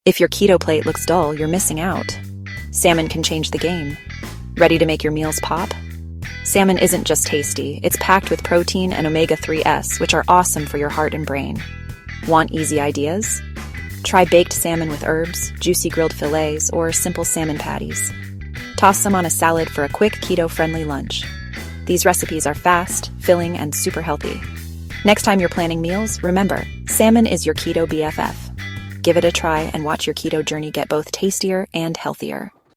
If your keto plate looks dull, you're missing out. Salmon can change the game. Ready to make your meals pop? Salmon isn't just tasty, it's packed with protein and omega-3s, which are awesome for your heart and brain. Want easy ideas? Try baked salmon with herbs, juicy grilled fillets, or simple salmon patties. Toss some on a salad for a quick keto-friendly lunch. These recipes are fast, filling, and super healthy. Next time you're planning meals, remember, salmon is your keto BFF. Give it a try and watch your keto journey get both tastier and healthier.